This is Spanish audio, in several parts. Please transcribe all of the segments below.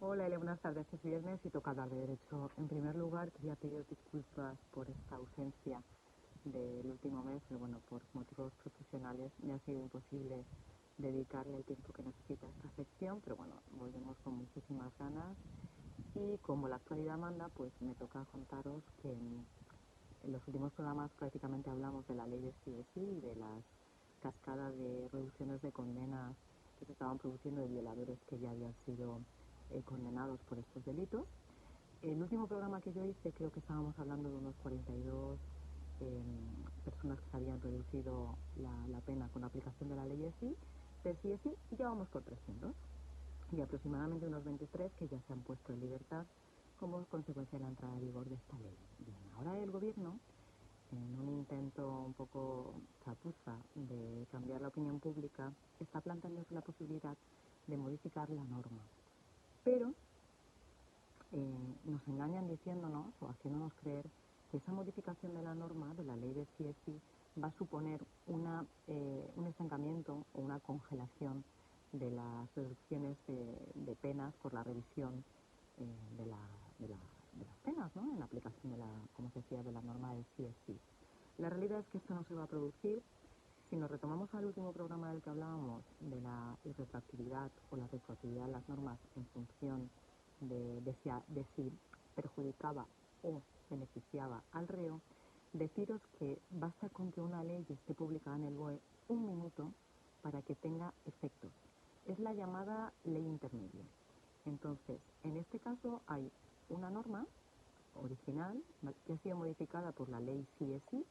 Hola, Ele, buenas tardes. Es viernes y toca hablar de derecho. En primer lugar, quería pedir disculpas por esta ausencia del último mes, pero bueno, por motivos profesionales me ha sido imposible dedicarle el tiempo que necesita a esta sección, pero bueno, volvemos con muchísimas ganas y como la actualidad manda, pues me toca contaros que en los últimos programas prácticamente hablamos de la ley de sí y de las cascadas de reducciones de condenas que se estaban produciendo de violadores que ya habían sido condenados por estos delitos. El último programa que yo hice, creo que estábamos hablando de unos 42 personas que se habían reducido la pena con la aplicación de la ley del sí, y ya vamos por 300. Y aproximadamente unos 23 que ya se han puesto en libertad como consecuencia de la entrada en vigor de esta ley. Bien, ahora el gobierno, en un intento un poco chapuza de cambiar la opinión pública, está planteándose la posibilidad de modificar la norma. Pero nos engañan diciéndonos o haciéndonos creer que esa modificación de la norma, de la ley de sí, va a suponer un estancamiento o una congelación de las reducciones de penas por la revisión de las penas, ¿no? En la aplicación de la, como se decía, de la norma del sí. La realidad es que esto no se va a producir. Si nos retomamos al último programa del que hablábamos, de la irretroactividad o la retroactividad de las normas en función de si perjudicaba o beneficiaba al reo, deciros que basta con que una ley esté publicada en el BOE un minuto para que tenga efectos. Es la llamada ley intermedia. Entonces, en este caso hay una norma original que ha sido modificada por la ley sí.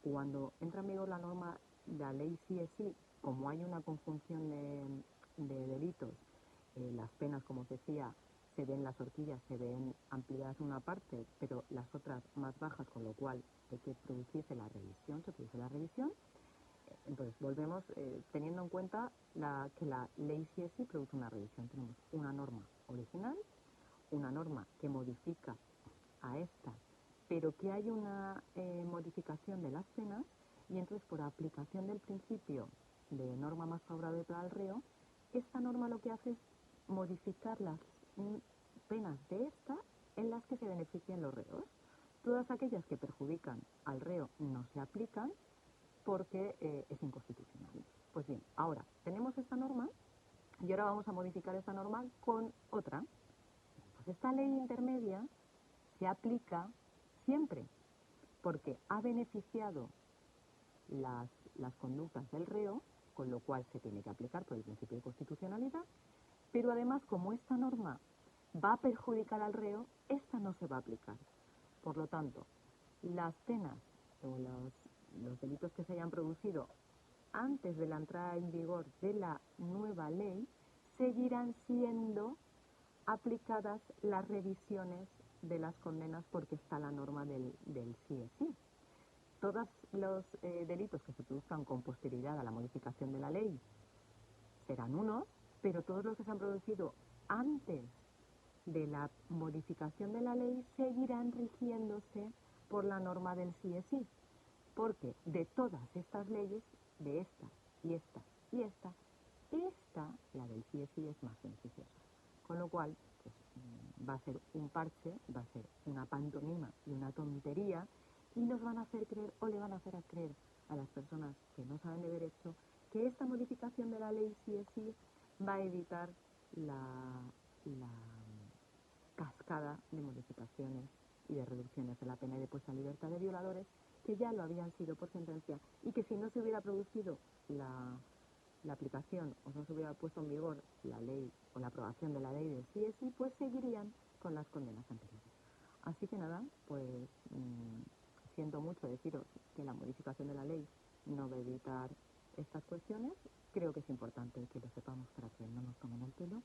Cuando entra en vigor la ley sí, como hay una conjunción de delitos, las penas, como os decía, se ven las horquillas, se ven ampliadas en una parte, pero las otras más bajas, con lo cual hay que producirse la revisión, se produce la revisión. Entonces, volvemos teniendo en cuenta que la ley sí produce una revisión. Tenemos una norma original, una norma que modifica a esta, pero que hay una modificación de las penas y entonces por aplicación del principio de norma más favorable para el reo, esta norma lo que hace es modificar las penas de esta en las que se benefician los reos. Todas aquellas que perjudican al reo no se aplican porque es inconstitucional. Pues bien, ahora tenemos esta norma y ahora vamos a modificar esta norma con otra. Pues esta ley intermedia se aplica siempre porque ha beneficiado las conductas del reo, con lo cual se tiene que aplicar por el principio de constitucionalidad, pero además como esta norma va a perjudicar al reo, esta no se va a aplicar. Por lo tanto, las penas o los delitos que se hayan producido antes de la entrada en vigor de la nueva ley seguirán siendo aplicadas las revisiones de las condenas porque está la norma del sí. Todos los delitos que se produzcan con posterioridad a la modificación de la ley serán unos, pero todos los que se han producido antes de la modificación de la ley seguirán rigiéndose por la norma del sí, porque de todas estas leyes, de esta y esta y esta, la del sí es más beneficiosa. Con lo cual, pues, va a ser un parche, va a ser una pantomima y una tontería, y nos van a hacer creer, o le van a hacer creer a las personas que no saben de derecho, que esta modificación de la ley sí va a evitar la cascada de modificaciones y de reducciones de la pena y de puesta en libertad de violadores que ya lo habían sido por sentencia y que si no se hubiera producido la aplicación o no se hubiera puesto en vigor la ley o la aprobación de la ley del sí, pues seguirían con las condenas anteriores. Así que nada, pues siento mucho deciros que la modificación de la ley no va a evitar estas cuestiones. Creo que es importante que lo sepamos para que no nos tomen el pelo.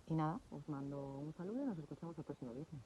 Y nada, os mando un saludo y nos escuchamos el próximo viernes.